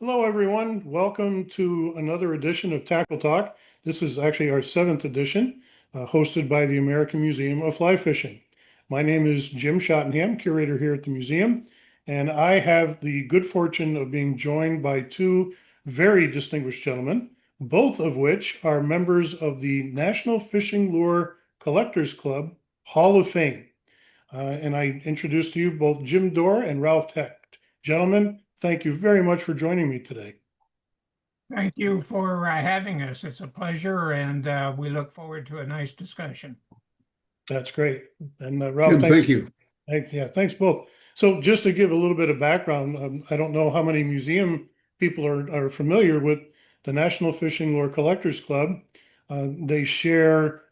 Hello, everyone. Welcome to another edition of Tackle Talk. This is actually our seventh edition, hosted by the American Museum of Fly Fishing. My name is Jim Schottenham, curator here at the museum, and I have the good fortune of being joined by two very distinguished gentlemen, both of which are members of the National Fishing Lure Collectors Club Hall of Fame. And I introduce to you both Jim Dorr and Ralph Hecht. Gentlemen, thank you very much for joining me today. Thank you for having us. It's a pleasure, and we look forward to a nice discussion. That's great. And Ralph, Jim, thanks. thank you. Thanks both. So just to give a little bit of background, I don't know how many museum people are familiar with the National Fishing Lure Collectors Club. They share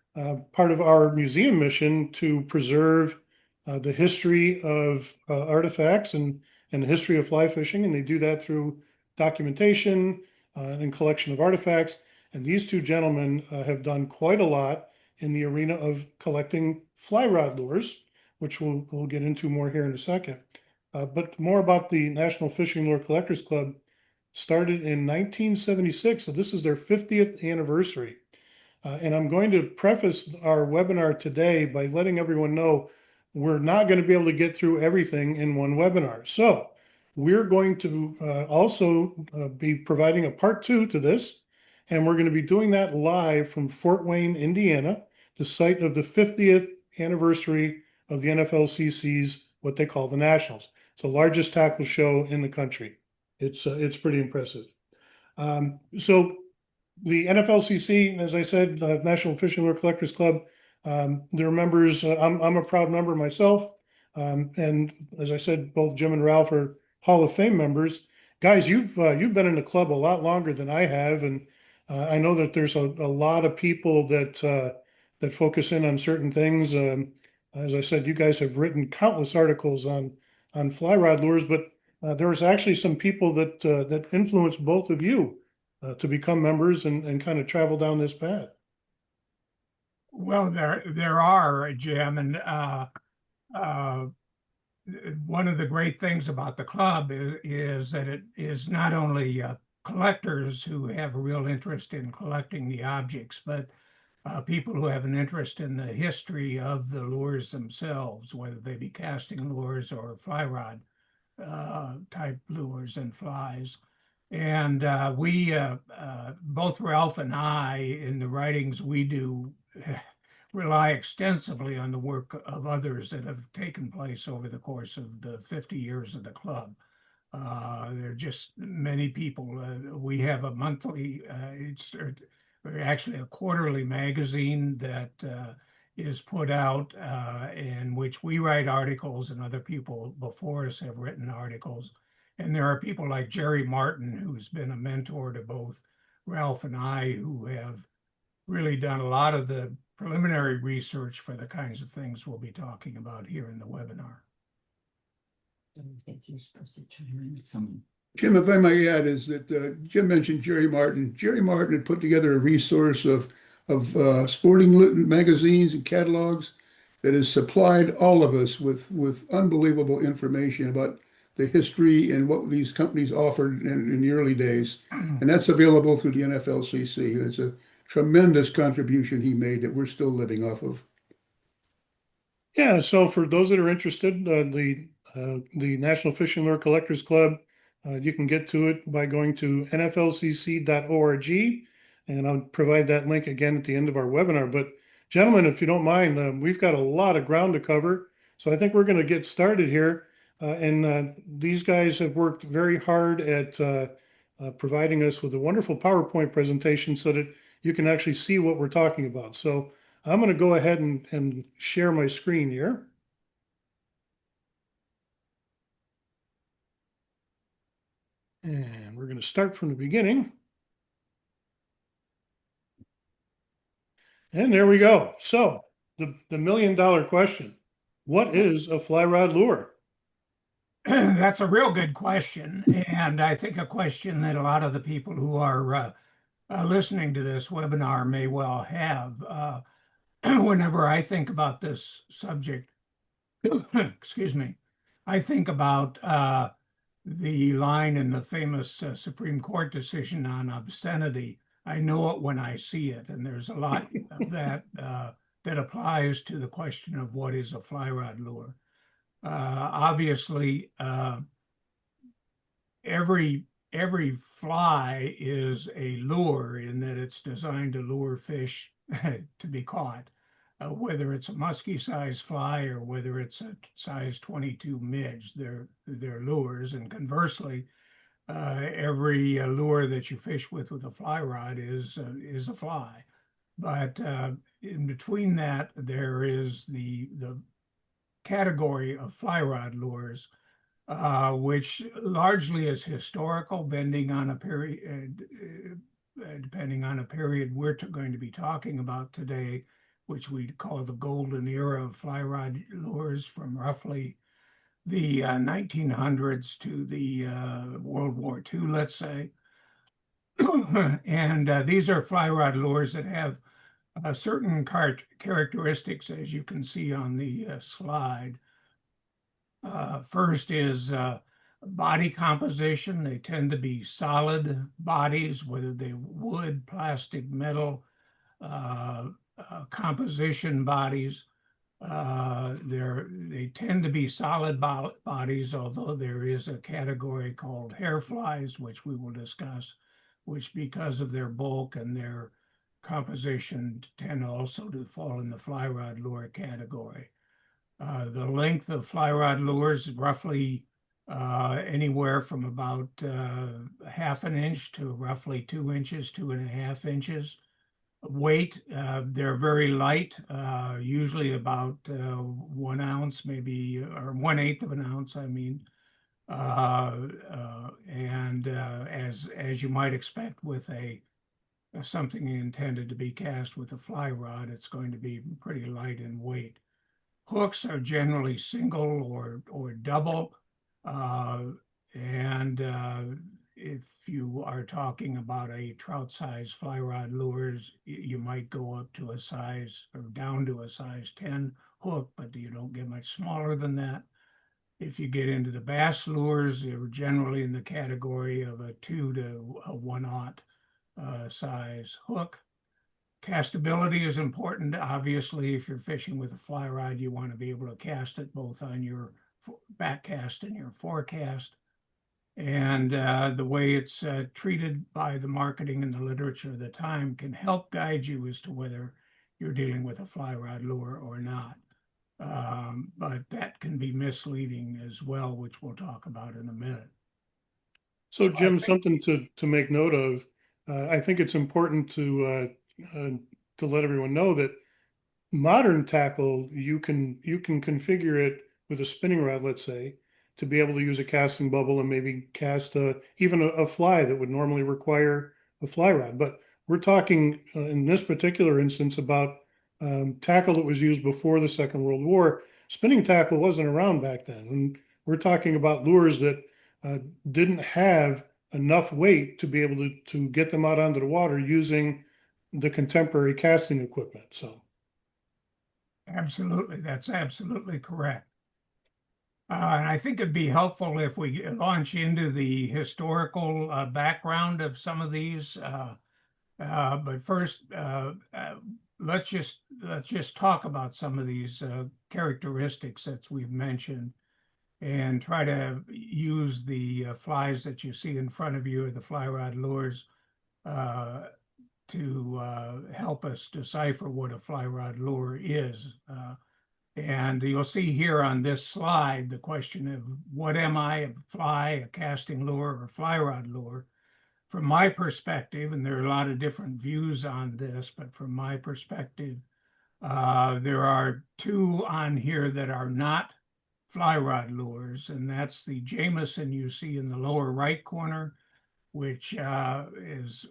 part of our museum mission to preserve the history of artifacts and the history of fly fishing, and they do that through documentation and collection of artifacts. And these two gentlemen have done quite a lot in the arena of collecting fly rod lures, which we'll get into more here in a second. But more about the National Fishing Lure Collectors Club started in 1976. So this is their 50th anniversary. And I'm going to preface our webinar today by letting everyone know we're not going to be able to get through everything in one webinar. So we're going to also be providing a part two to this. And we're going to be doing that live from Fort Wayne, Indiana, the site of the 50th anniversary of the NFLCC's, what they call the Nationals. It's the largest tackle show in the country. It's pretty impressive. So the NFLCC, as I said, National Fishing Lure Collectors Club, their members, I'm a proud member myself. And as I said, both Jim and Ralph are Hall of Fame members. Guys, you've been in the club a lot longer than I have, and I know that there's a lot of people that focus in on certain things. As I said, you guys have written countless articles on fly rod lures, but there was actually some people that influenced both of you to become members and kind of travel down this path. Well, there are, Jim, and uh, one of the great things about the club is that it is not only collectors who have a real interest in collecting the objects, but people who have an interest in the history of the lures themselves, whether they be casting lures or fly rod type lures and flies. And we, both Ralph and I, in the writings we do, rely extensively on the work of others that have taken place over the course of the 50 years of the club. There are just many people. We have a monthly, it's actually a quarterly magazine that is put out in which we write articles and other people before us have written articles. And there are people like Jerry Martin, who's been a mentor to both Ralph and I, who have really done a lot of the preliminary research for the kinds of things we'll be talking about here in the webinar. I think you're supposed to chime in with something. Jim, if I may add, is that Jim mentioned Jerry Martin. Jerry Martin had put together a resource of sporting magazines and catalogs that has supplied all of us with unbelievable information about the history and what these companies offered in the early days. And that's available through the NFLCC. It's a tremendous contribution he made that we're still living off of. Yeah, so for those that are interested, the National Fishing Lure Collectors Club, you can get to it by going to nflcc.org, and I'll provide that link again at the end of our webinar. But gentlemen, if you don't mind, we've got a lot of ground to cover, so I think we're going to get started here. And these guys have worked very hard at providing us with a wonderful PowerPoint presentation so that you can actually see what we're talking about. So I'm going to go ahead and share my screen here. And we're going to start from the beginning. And there we go. So the $1 million question, what is a fly rod lure? That's a real good question. And I think a question that a lot of the people who are listening to this webinar may well have. Whenever I think about this subject, excuse me, I think about the line in the famous Supreme Court decision on obscenity. I know it when I see it, and there's a lot of that that applies to the question of what is a fly rod lure. Obviously, every fly is a lure in that it's designed to lure fish to be caught, whether it's a musky size fly or whether it's a size 22 midge, they're lures. And conversely, every lure that you fish with a fly rod is a fly. But in between that, there is the category of fly rod lures, which largely is historical, bending on a period, depending on a period we're going to be talking about today, which we call the golden era of fly rod lures, from roughly the 1900s to the World War II, let's say. And these are fly rod lures that have certain characteristics, as you can see on the slide. First is body composition. They tend to be solid bodies, whether they wood, plastic, metal, composition bodies. They tend to be solid bodies, although there is a category called hair flies, which we will discuss, which because of their bulk and their composition tend also to fall in the fly rod lure category. The length of fly rod lures is roughly anywhere from about half an inch to roughly 2 inches, 2.5 inches. Weight, they're very light, usually about 1 ounce, maybe, or 1/8 of an ounce, I mean. And as you might expect with something intended to be cast with a fly rod, it's going to be pretty light in weight. Hooks are generally single or double, and if you are talking about a trout size fly rod lures, you might go up to a size or down to a size 10 hook, but you don't get much smaller than that. If you get into the bass lures, they're generally in the category of a 2 to a 1/0 size hook. Castability is important. Obviously, if you're fishing with a fly rod, you want to be able to cast it both on your back cast and your forecast. And the way it's treated by the marketing and the literature of the time can help guide you as to whether you're dealing with a fly rod lure or not. But that can be misleading as well, which we'll talk about in a minute. So Jim, something to make note of. I think it's important to let everyone know that modern tackle, you can configure it with a spinning rod, let's say, to be able to use a casting bubble and maybe cast even a fly that would normally require a fly rod. But we're talking in this particular instance about tackle that was used before the Second World War. Spinning tackle wasn't around back then. And we're talking about lures that didn't have enough weight to be able to get them out onto the water using the contemporary casting equipment. So absolutely, that's absolutely correct. And I think it'd be helpful if we launch into the historical background of some of these. But first, let's just talk about some of these characteristics that we've mentioned, and try to use the flies that you see in front of you, or the fly rod lures, to help us decipher what a fly rod lure is. And you'll see here on this slide the question of what am I, a fly, a casting lure, or fly rod lure? From my perspective, and there are a lot of different views on this, but from my perspective, there are two on here that are not fly rod lures, and that's the Jameson you see in the lower right corner, which is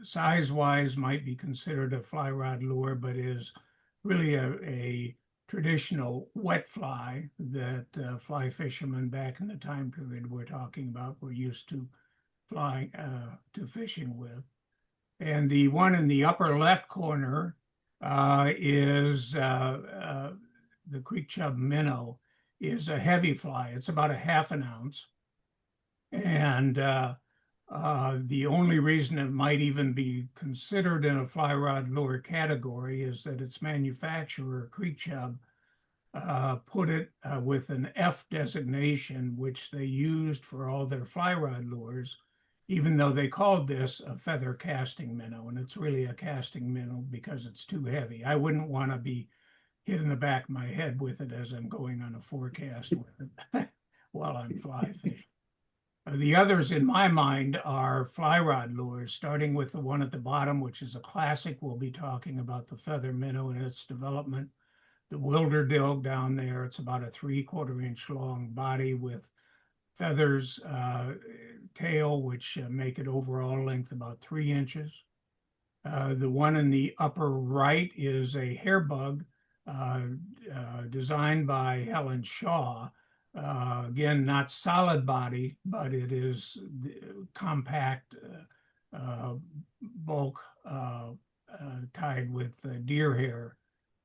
size-wise might be considered a fly rod lure, but is really a traditional wet fly that fly fishermen back in the time period we're talking about were used to flying to fishing with. And the one in the upper left corner is the creek chub minnow, is a heavy fly. It's about a half an ounce. And the only reason it might even be considered in a fly rod lure category is that its manufacturer, Creek Chub, put it with an F designation, which they used for all their fly rod lures, even though they called this a feather casting minnow. And it's really a casting minnow because it's too heavy. I wouldn't want to be hit in the back of my head with it as I'm going on a forecast with it while I'm fly fishing. The others in my mind are fly rod lures, starting with the one at the bottom, which is a classic. We'll be talking about the feather minnow and its development. The Wilderdilg down there, it's about a 3/4 inch long body with feathers, tail, which make it overall length about 3 inches. The one in the upper right is a hair bug designed by Helen Shaw. Again, not solid body, but it is compact bulk tied with deer hair,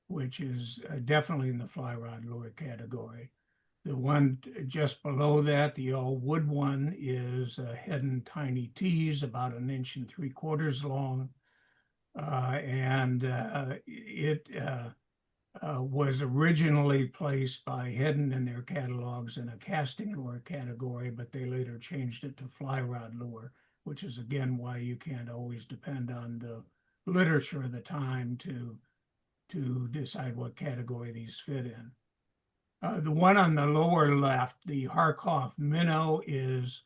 which is definitely in the fly rod lure category. The one just below that, the all wood one, is a Heddon Tiny Tees, about 1 3/4 inches long. It was originally placed by Heddon in their catalogs in a casting lure category, but they later changed it to fly rod lure, which is again why you can't always depend on the literature of the time to decide what category these fit in. The one on the lower left, the Harkoff minnow, is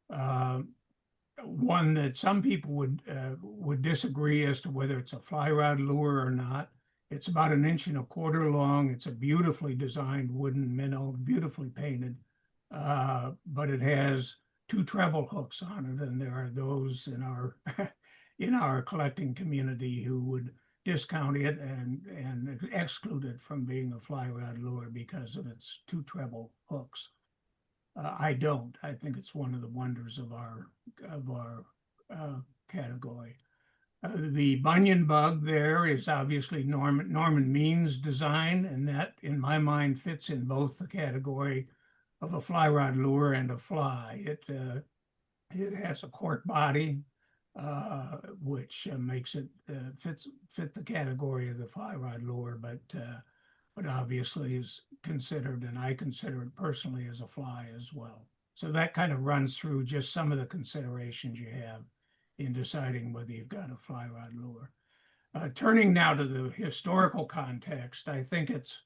one that some people would disagree as to whether it's a fly rod lure or not. It's about 1 1/4 inches long. It's a beautifully designed wooden minnow, beautifully painted, but it has 2 treble hooks on it, and there are those in our in our collecting community who would discount it and exclude it from being a fly rod lure because of its 2 treble hooks. I don't. I think it's one of the wonders of our category. The Bunyan bug there is obviously Norman Means design, and that, in my mind, fits in both the category of a fly rod lure and a fly. It has a cork body, which makes it fit the category of the fly rod lure, but obviously is considered, and I consider it personally, as a fly as well. So that kind of runs through just some of the considerations you have in deciding whether you've got a fly rod lure. Turning now to the historical context, I think it's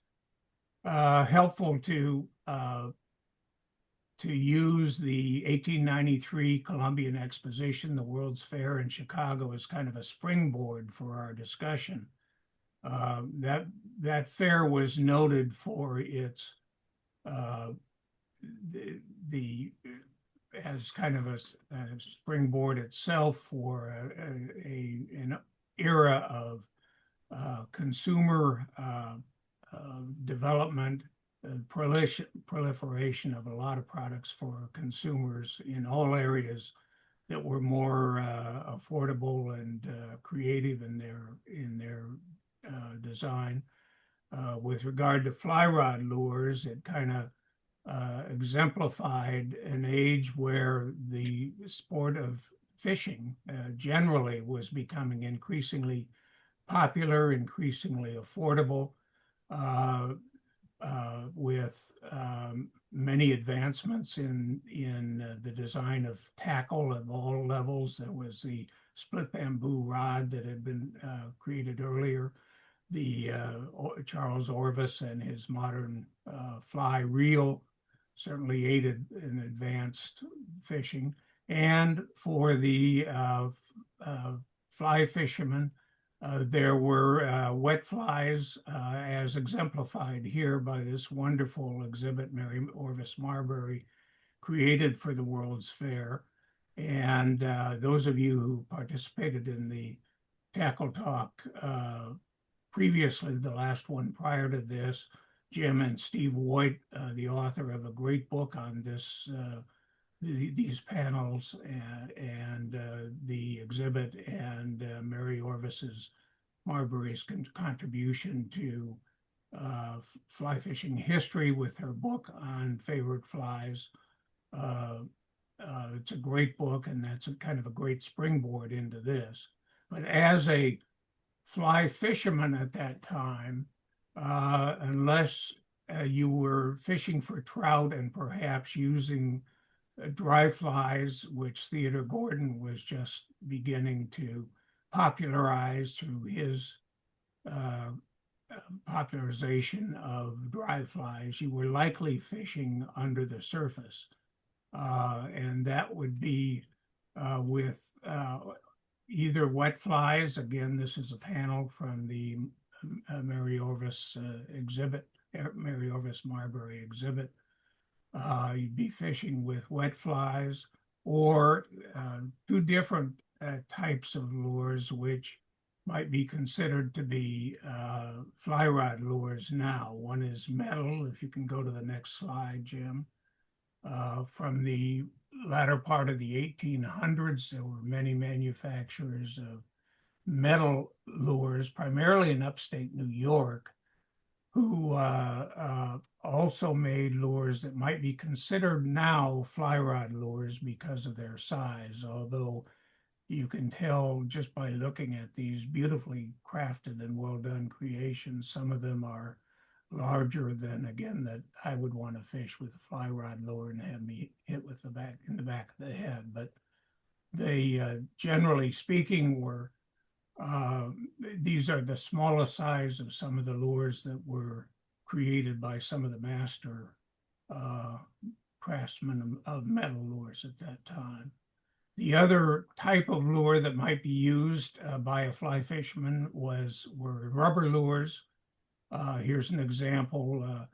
helpful to use the 1893 Columbian Exposition, the World's Fair in Chicago, as kind of a springboard for our discussion. That fair was noted for its as kind of a springboard itself for an era of consumer development, proliferation of a lot of products for consumers in all areas that were more affordable and creative in their design. With regard to fly rod lures, it kind of exemplified an age where the sport of fishing generally was becoming increasingly popular, increasingly affordable, with many advancements in the design of tackle at all levels. There was the split bamboo rod that had been created earlier, the Charles Orvis and his modern fly reel certainly aided in advanced fishing. And for the fly fishermen, there were wet flies, as exemplified here by this wonderful exhibit Mary Orvis Marbury created for the World's Fair. And those of you who participated in the Tackle Talk previously, the last one prior to this, Jim and Steve White, the author of a great book on this, these panels and the exhibit, and Mary Orvis's Marbury's contribution to fly fishing history with her book on favorite flies, it's a great book, and that's a kind of a great springboard into this. But as a fly fisherman at that time, unless you were fishing for trout and perhaps using dry flies, which Theodore Gordon was just beginning to popularize through his uh, popularization of dry flies, you were likely fishing under the surface. And that would be with either wet flies. Again, this is a panel from the Mary Orvis exhibit, Mary Orvis Marbury exhibit. You'd be fishing with wet flies, or two different types of lures, which might be considered to be fly rod lures now. One is metal. If you can go to the next slide, Jim. From the latter part of the 1800s, there were many manufacturers of metal lures, primarily in upstate New York, who also made lures that might be considered now fly rod lures because of their size, although you can tell just by looking at these beautifully crafted and well done creations, some of them are larger than, again, that I would want to fish with a fly rod lure and have me hit with the back in the back of the head. But they, generally speaking, were these are the smallest size of some of the lures that were created by some of the master craftsmen of metal lures at that time. The other type of lure that might be used by a fly fisherman were rubber lures. Here's an example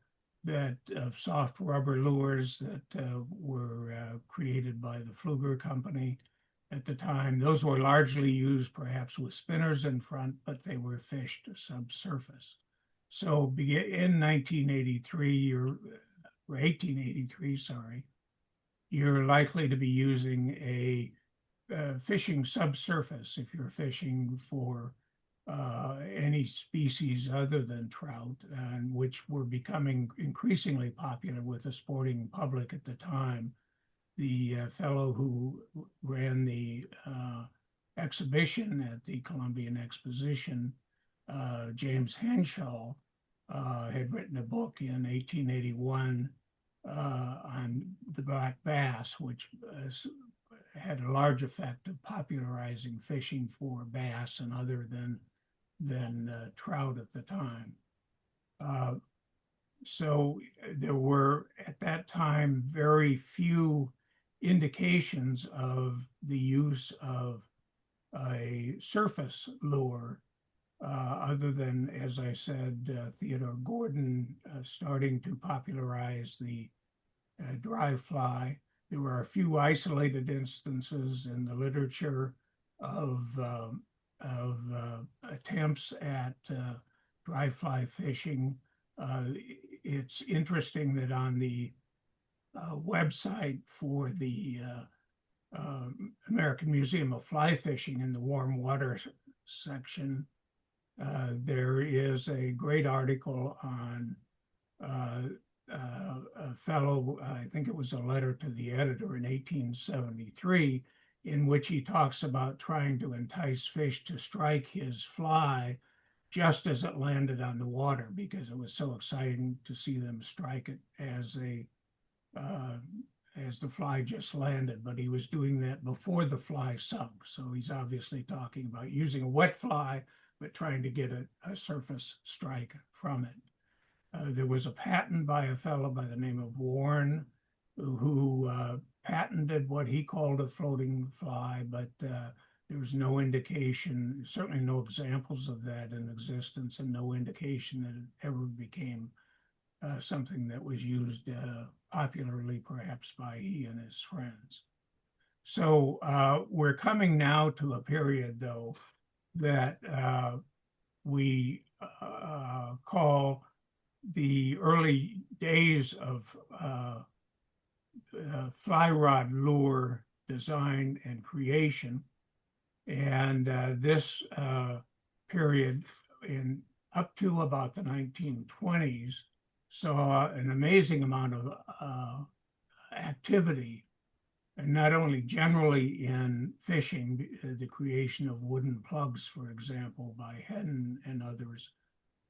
of soft rubber lures that were created by the Pfluger Company at the time. Those were largely used perhaps with spinners in front, but they were fished subsurface. So in 1983 or 1883, sorry, you're likely to be using a fishing subsurface if you're fishing for any species other than trout, and which were becoming increasingly popular with the sporting public at the time. The fellow who ran the exhibition at the Columbian Exposition, James Henshaw, had written a book in 1881 on the black bass, which had a large effect of popularizing fishing for bass and other than trout at the time. So there were at that time very few indications of the use of a surface lure, other than, as I said, Theodore Gordon starting to popularize the dry fly. There were a few isolated instances in the literature of attempts at dry fly fishing. It's interesting that on the website for the American Museum of Fly Fishing in the warm water section, there is a great article on a fellow, I think it was a letter to the editor in 1873, in which he talks about trying to entice fish to strike his fly just as it landed on the water, because it was so exciting to see them strike it as the fly just landed. But he was doing that before the fly sunk. So he's obviously talking about using a wet fly, but trying to get a surface strike from it. There was a patent by a fellow by the name of Warren, who patented what he called a floating fly, but there was no indication, certainly no examples of that in existence, and no indication that it ever became something that was used popularly, perhaps by he and his friends. So we're coming now to a period, though, that we call the early days of fly rod lure design and creation. And this period up to about the 1920s saw an amazing amount of activity and not only generally in fishing, the creation of wooden plugs, for example, by Hecht and others,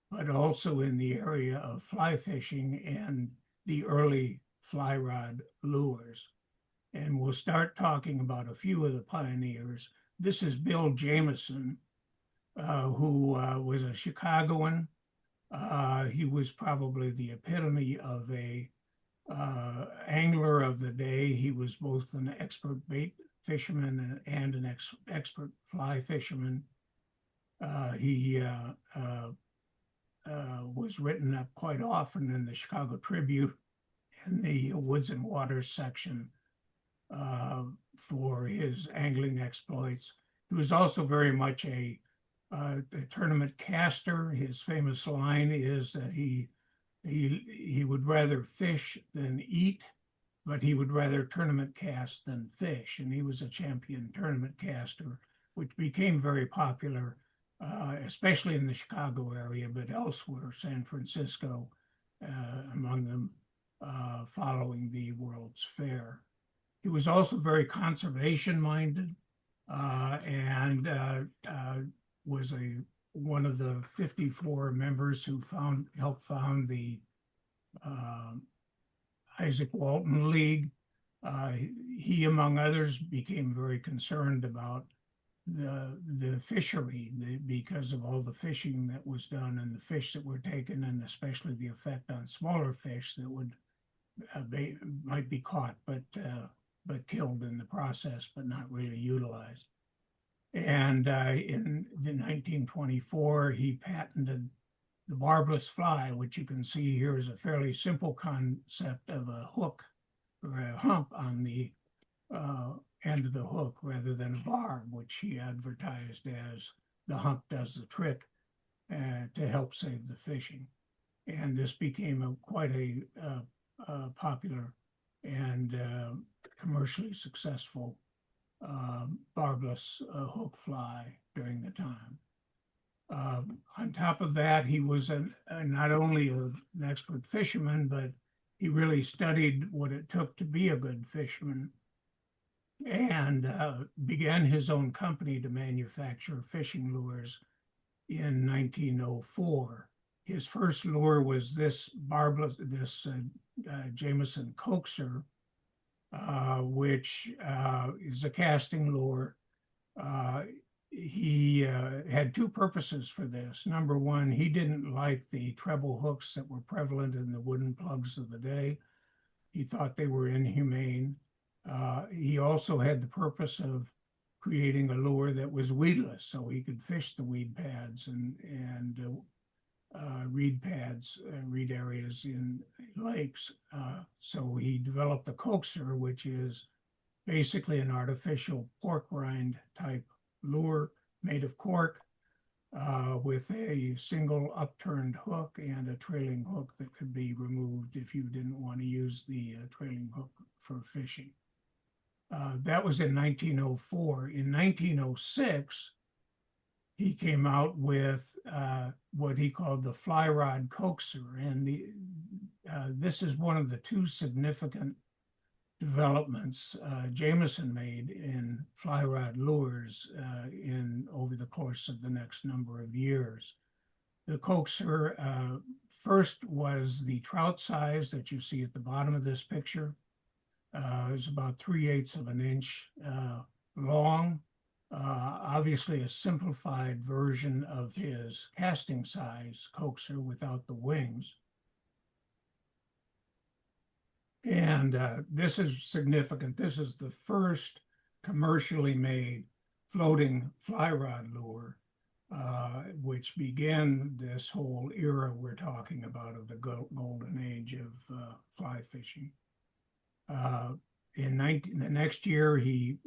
but also in the area of fly fishing and the early fly rod lures. And we'll start talking about a few of the pioneers. This is Bill Jamison, who was a Chicagoan. He was probably the epitome of a angler of the day. He was both an expert bait fisherman and an expert fly fisherman. He was written up quite often in the Chicago Tribune in the Woods and Waters section for his angling exploits. He was also very much a tournament caster. His famous line is that he would rather fish than eat, but he would rather tournament cast than fish. And he was a champion tournament caster, which became very popular, especially in the Chicago area, but elsewhere, San Francisco, among them, following the World's Fair. He was also very conservation-minded and was one of the 54 members who helped found the Isaac Walton League. He, among others, became very concerned about the fishery because of all the fishing that was done and the fish that were taken, and especially the effect on smaller fish that would might be caught but killed in the process, but not really utilized. And in 1924, he patented the barbless fly, which you can see here is a fairly simple concept of a hook or a hump on the end of the hook rather than a barb, which he advertised as the hump does the trick to help save the fishing. And this became quite a popular and commercially successful barbless hook fly during the time. On top of that, he was not only an expert fisherman, but he really studied what it took to be a good fisherman and began his own company to manufacture fishing lures in 1904. His first lure was this Jamison coaxer, which is a casting lure. He had two purposes for this. Number one, he didn't like the treble hooks that were prevalent in the wooden plugs of the day. He thought they were inhumane. He also had the purpose of creating a lure that was weedless, so he could fish the weed pads and reed pads, reed areas in lakes. So he developed the coaxer, which is basically an artificial pork rind type lure made of cork with a single upturned hook and a trailing hook that could be removed if you didn't want to use the trailing hook for fishing. That was in 1904. In 1906, he came out with what he called the fly rod coaxer. And this is one of the two significant developments Jamison made in fly rod lures over the course of the next number of years. The coaxer first was the trout size that you see at the bottom of this picture. It was about 3/8 of an inch long. Obviously a simplified version of his casting size coaxer without the wings. And this is significant. This is the first commercially made floating fly rod lure, which began this whole era we're talking about of the golden age of fly fishing. The next year, he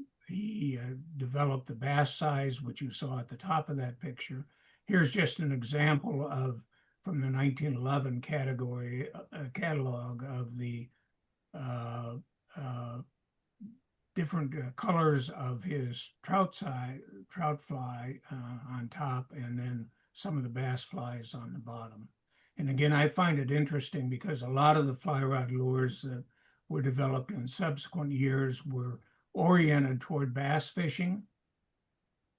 developed the bass size, which you saw at the top of that picture. Here's just an example from the 1911 catalog of the different colors of his trout fly on top, and then some of the bass flies on the bottom. And again, I find it interesting because a lot of the fly rod lures that were developed in subsequent years were oriented toward bass fishing.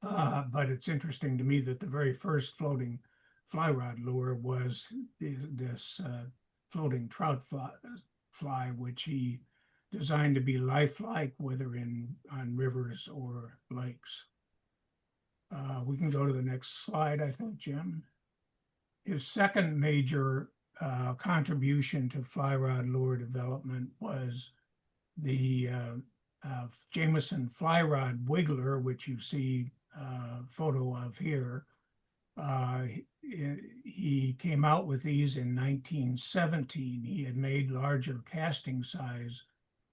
But it's interesting to me that the very first floating fly rod lure was this floating trout fly, which he designed to be lifelike, whether on rivers or lakes. We can go to the next slide, I think, Jim. His second major contribution to fly rod lure development was the Jameson fly rod wiggler, which you see a photo of here. He came out with these in 1917. He had made larger casting size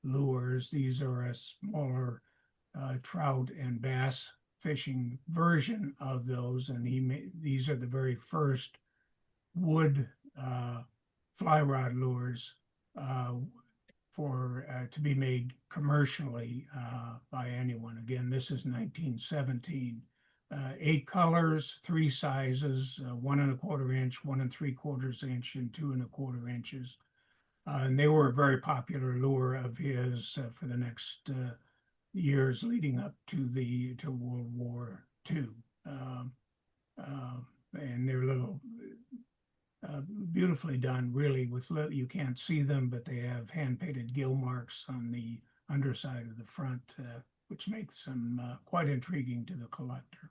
lures. These are a smaller trout and bass fishing version of those, and these are the very first wood fly rod lures to be made commercially by anyone. Again, this is 1917. 8 colors, 3 sizes, 1 1/4 inch, 1 3/4 inch, and 2 1/4 inches. And they were a very popular lure of his for the next years leading up to World War II. And they're little beautifully done, really. You can't see them, but they have hand-painted gill marks on the underside of the front, which makes them quite intriguing to the collector.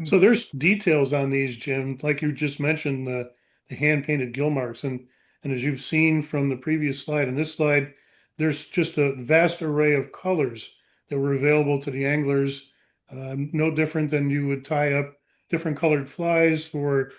So there's details on these, Jim, like you just mentioned, the hand-painted gill marks. And as you've seen from the previous slide and this slide, there's just a vast array of colors that were available to the anglers, no different than you would tie up different colored flies for,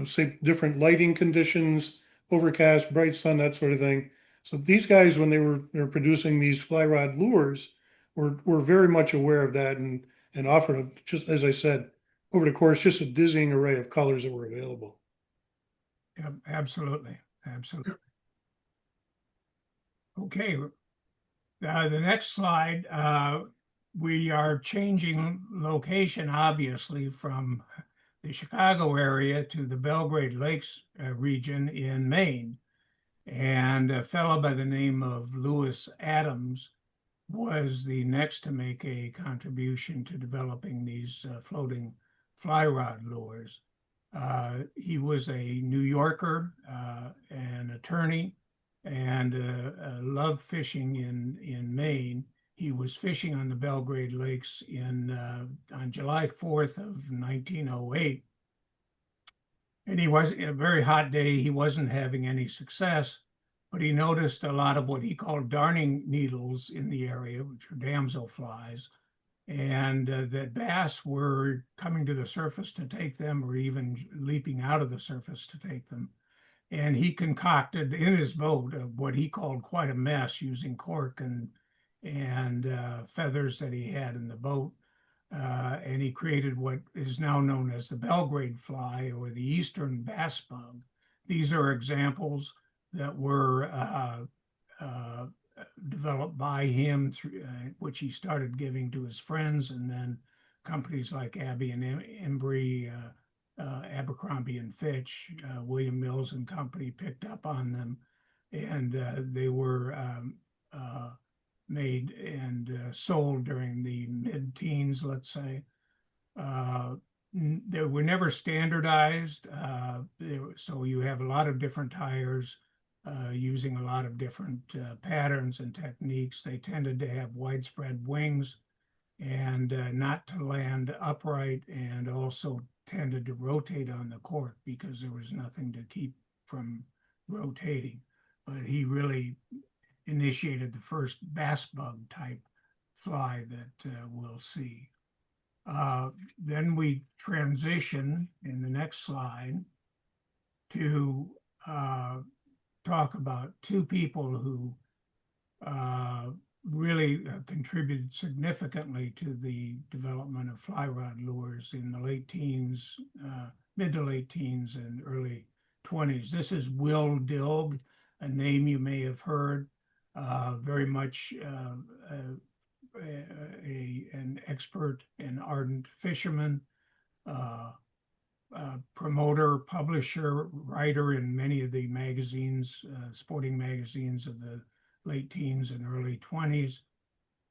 say, different lighting conditions, overcast, bright sun, that sort of thing. So these guys, when they were producing these fly rod lures, were very much aware of that and offered, just as I said, over the course, just a dizzying array of colors that were available. Yeah, absolutely. Absolutely. Okay. The next slide, we are changing location, obviously, from the Chicago area to the Belgrade Lakes region in Maine. And a fellow by the name of Lewis Adams was the next to make a contribution to developing these floating fly rod lures. He was a New Yorker, an attorney, and loved fishing in Maine. He was fishing on the Belgrade Lakes on July 4th of 1908. And he was a very hot day. He wasn't having any success, but he noticed a lot of what he called darning needles in the area, which are damselflies, and that bass were coming to the surface to take them, or even leaping out of the surface to take them. And he concocted in his boat what he called quite a mess, using cork and feathers that he had in the boat. And he created what is now known as the Belgrade fly, or the eastern bass bug. These are examples that were developed by him, which he started giving to his friends, and then companies like Abbey and Embry, Abercrombie and Fitch, William Mills and Company picked up on them, and they were made and sold during the mid-teens, let's say. They were never standardized, so you have a lot of different tires using a lot of different patterns and techniques. They tended to have widespread wings and not to land upright, and also tended to rotate on the cork because there was nothing to keep from rotating. But he really initiated the first bass bug type fly that we'll see. Then we transition in the next slide to talk about two people who really contributed significantly to the development of fly rod lures in the late teens, mid to late teens and early 20s. This is Will Dilg, a name you may have heard, very much an expert and ardent fisherman, promoter, publisher, writer in many of the magazines, sporting magazines of the late teens and early 20s,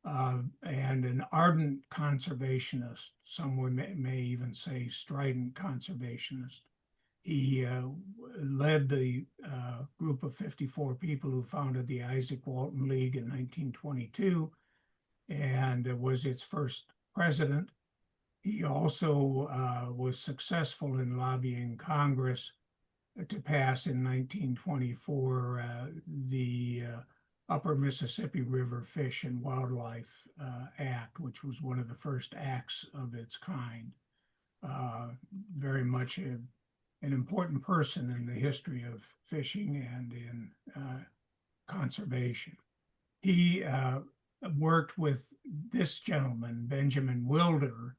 and an ardent conservationist. Some may even say strident conservationist. He led the group of 54 people who founded the Isaac Walton League in 1922 and was its first president. He also was successful in lobbying Congress to pass in 1924 the Upper Mississippi River Fish and Wildlife Act, which was one of the first acts of its kind. Very much an important person in the history of fishing and in conservation. He worked with this gentleman, Benjamin Wilder,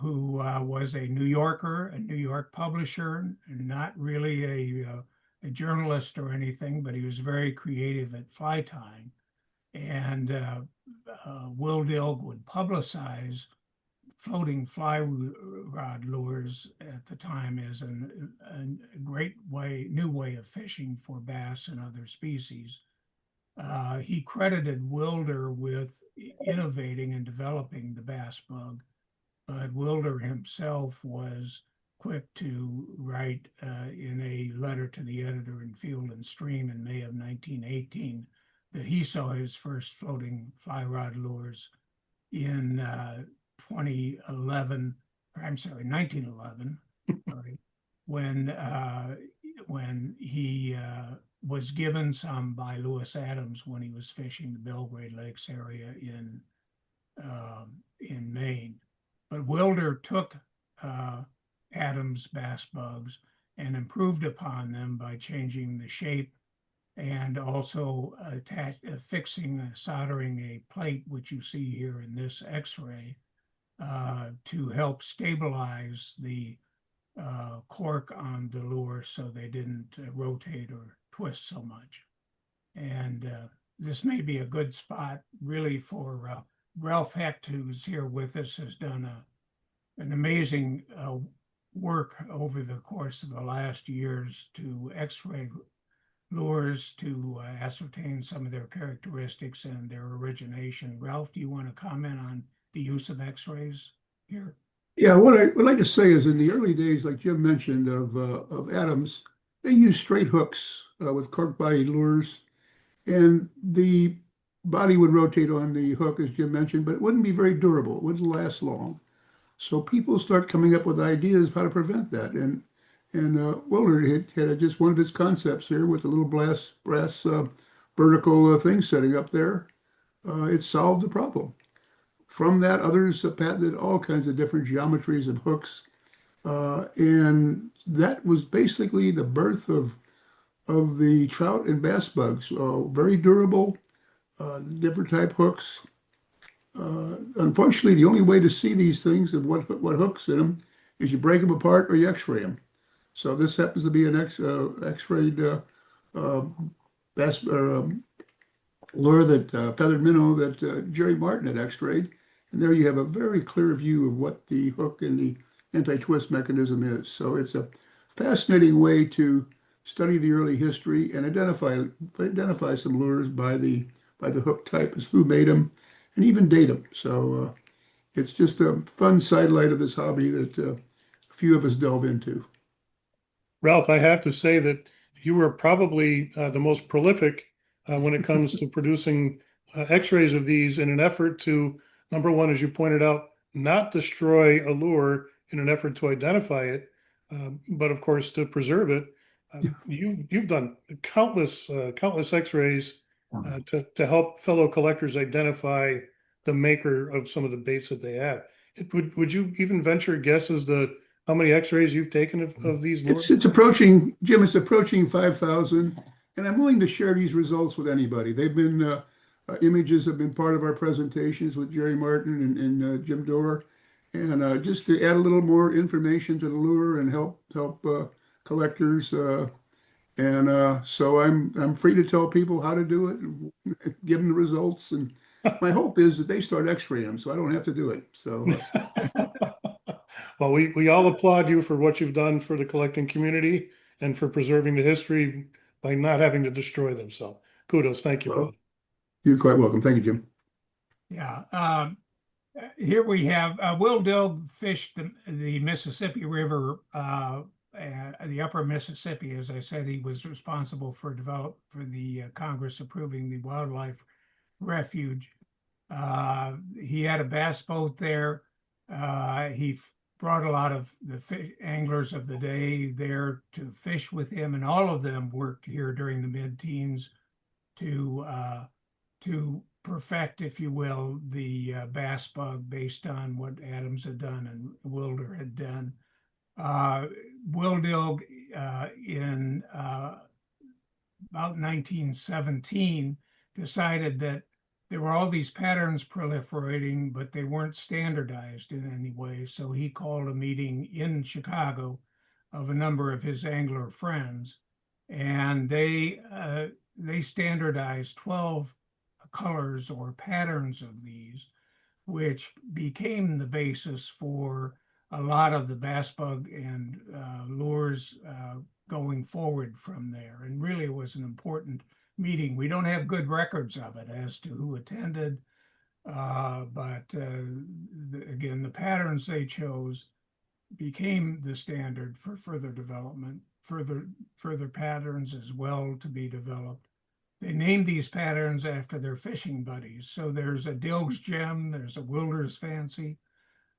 who was a New Yorker, a New York publisher, not really a journalist or anything, but he was very creative at fly tying. And Wilder would publicize floating fly rod lures at the time as a great new way of fishing for bass and other species. He credited Wilder with innovating and developing the bass bug, but Wilder himself was quick to write in a letter to the editor in Field and Stream in May of 1918 that he saw his first floating fly rod lures in 1911, sorry, when he was given some by Lewis Adams when he was fishing the Belgrade Lakes area in Maine. But Wilder took Adams' bass bugs and improved upon them by changing the shape and also soldering a plate, which you see here in this X-ray, to help stabilize the cork on the lure so they didn't rotate or twist so much. And this may be a good spot really for Ralph Hecht, who's here with us, has done an amazing work over the course of the last years to X-ray lures to ascertain some of their characteristics and their origination. Ralph, do you want to comment on the use of X-rays here? Yeah, what I would like to say is in the early days, like Jim mentioned, of Adams, they used straight hooks with cork-bodied lures, and the body would rotate on the hook, as Jim mentioned, but it wouldn't be very durable. It wouldn't last long. So people start coming up with ideas of how to prevent that. And Wilder had just one of his concepts here with the little brass vertical thing setting up there. It solved the problem. From that, others patented all kinds of different geometries of hooks. And that was basically the birth of the trout and bass bugs. Very durable, different type hooks. Unfortunately, the only way to see these things and what hooks in them is you break them apart or you X-ray them. So this happens to be an X-rayed bass lure that feathered minnow that Jerry Martin had X-rayed, and there you have a very clear view of what the hook and the anti-twist mechanism is. So it's a fascinating way to study the early history and identify some lures by the hook type, as who made them, and even date them. So it's just a fun sidelight of this hobby that a few of us delve into. Ralph, I have to say that you were probably the most prolific when it comes to producing X-rays of these in an effort to, number one, as you pointed out, not destroy a lure in an effort to identify it, but of course to preserve it. You've done countless X-rays to help fellow collectors identify the maker of some of the baits that they have. Would you even venture a guess as to how many X-rays you've taken of these lures? It's approaching, Jim, it's approaching 5,000, and I'm willing to share these results with anybody. They've been, images have been part of our presentations with Jerry Martin and Jim Dorr, and just to add a little more information to the lure and help collectors. So I'm free to tell people how to do it, and give them the results, and my hope is that they start X-raying them so I don't have to do it. So. Well, we all applaud you for what you've done for the collecting community and for preserving the history by not having to destroy them. So kudos. Thank you, Well, brother. you're quite welcome. Thank you, Jim. Yeah. Here we have Will Dilg fished the Mississippi River, the upper Mississippi. As I said, he was responsible for the Congress approving the wildlife refuge. He had a bass boat there. He brought a lot of the anglers of the day there to fish with him, and all of them worked here during the mid-teens to perfect, if you will, the bass bug based on what Adams had done and Wilder had done. Will Dilg in about 1917 decided that there were all these patterns proliferating, but they weren't standardized in any way. So he called a meeting in Chicago of a number of his angler friends, and they standardized 12 colors or patterns of these, which became the basis for a lot of the bass bug and lures going forward from there. And really it was an important meeting. We don't have good records of it as to who attended, but again, the patterns they chose became the standard for further development, further patterns as well to be developed. They named these patterns after their fishing buddies. So there's a Dilg's Gem, there's a Wilder's Fancy.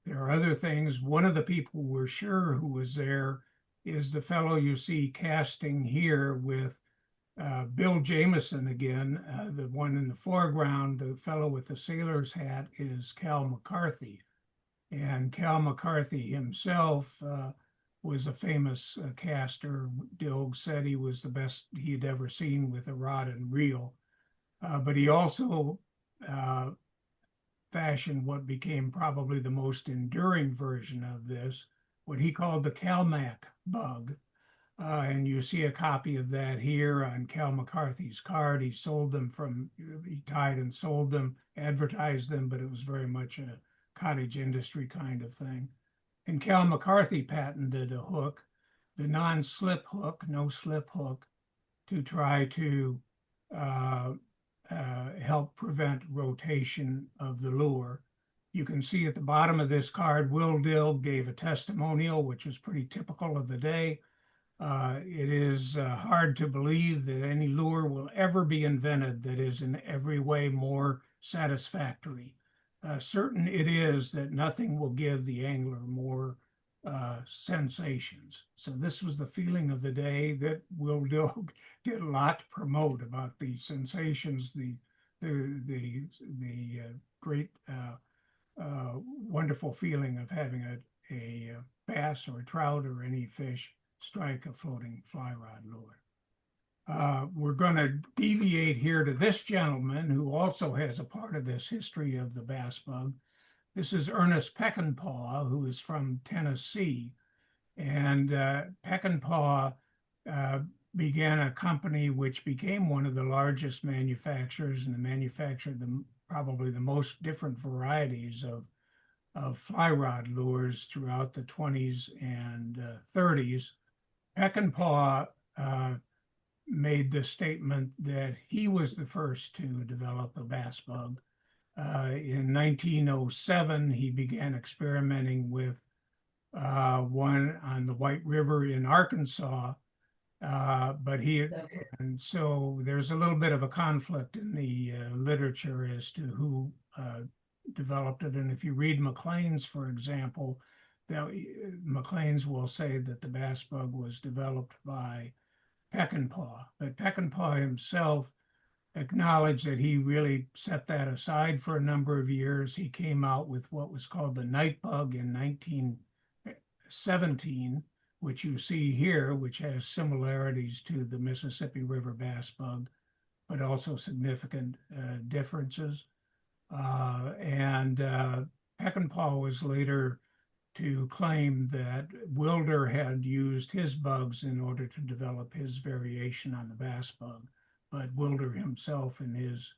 There are other things. One of the people we're sure who was there is the fellow you see casting here with Bill Jameson again. The one in the foreground, the fellow with the sailor's hat, is Cal McCarthy. And Cal McCarthy himself was a famous caster. Dilg said he was the best he had ever seen with a rod and reel. But he also fashioned what became probably the most enduring version of this, what he called the Calmac bug. And you see a copy of that here on Cal McCarthy's card. He tied and sold them, advertised them, but it was very much a cottage industry kind of thing. And Cal McCarthy patented a hook, the non-slip hook, no slip hook, to try to help prevent rotation of the lure. You can see at the bottom of this card, Will Dilg gave a testimonial, which was pretty typical of the day. It is hard to believe that any lure will ever be invented that is in every way more satisfactory. Certain it is that nothing will give the angler more sensations. So this was the feeling of the day that Will Dilg did a lot to promote about the sensations, the great wonderful feeling of having a bass or a trout or any fish strike a floating fly rod lure. We're going to deviate here to this gentleman who also has a part of this history of the bass bug. This is Ernest Peckinpah, who is from Tennessee. And Peckinpah began a company which became one of the largest manufacturers and manufactured probably the most different varieties of fly rod lures throughout the 20s and 30s. Peckinpah made the statement that he was the first to develop a bass bug. In 1907, he began experimenting with one on the White River in Arkansas, and so there's a little bit of a conflict in the literature as to who developed it. And if you read Maclean's, for example, Maclean's will say that the bass bug was developed by Peckinpah, but Peckinpah himself acknowledged that he really set that aside for a number of years. He came out with what was called the night bug in 1917, which you see here, which has similarities to the Mississippi River bass bug, but also significant differences. And Peckinpah was later to claim that Wilder had used his bugs in order to develop his variation on the bass bug. But Wilder himself in his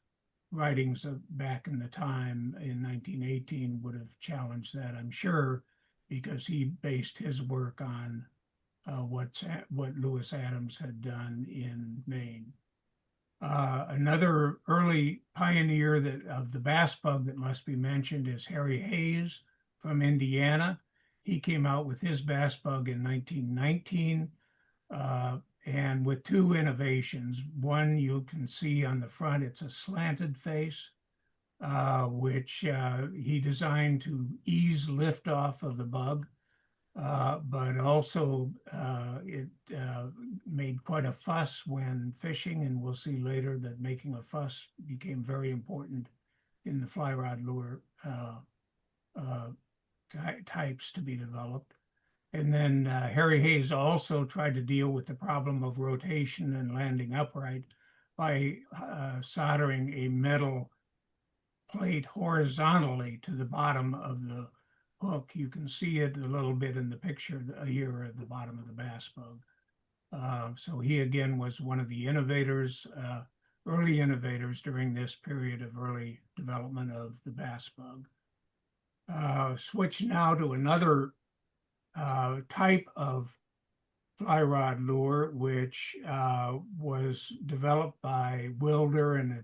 writings back in the time in 1918 would have challenged that, I'm sure, because he based his work on what Lewis Adams had done in Maine. Another early pioneer of the bass bug that must be mentioned is Harry Hayes from Indiana. He came out with his bass bug in 1919, and with two innovations. One you can see on the front, it's a slanted face, which he designed to ease liftoff of the bug. But also it made quite a fuss when fishing, and we'll see later that making a fuss became very important in the fly rod lure types to be developed. And then Harry Hayes also tried to deal with the problem of rotation and landing upright by soldering a metal plate horizontally to the bottom of the hook. You can see it a little bit in the picture here at the bottom of the bass bug. So he again was one of the innovators, early innovators during this period of early development of the bass bug. Switch now to another type of fly rod lure, which was developed by Wilder, and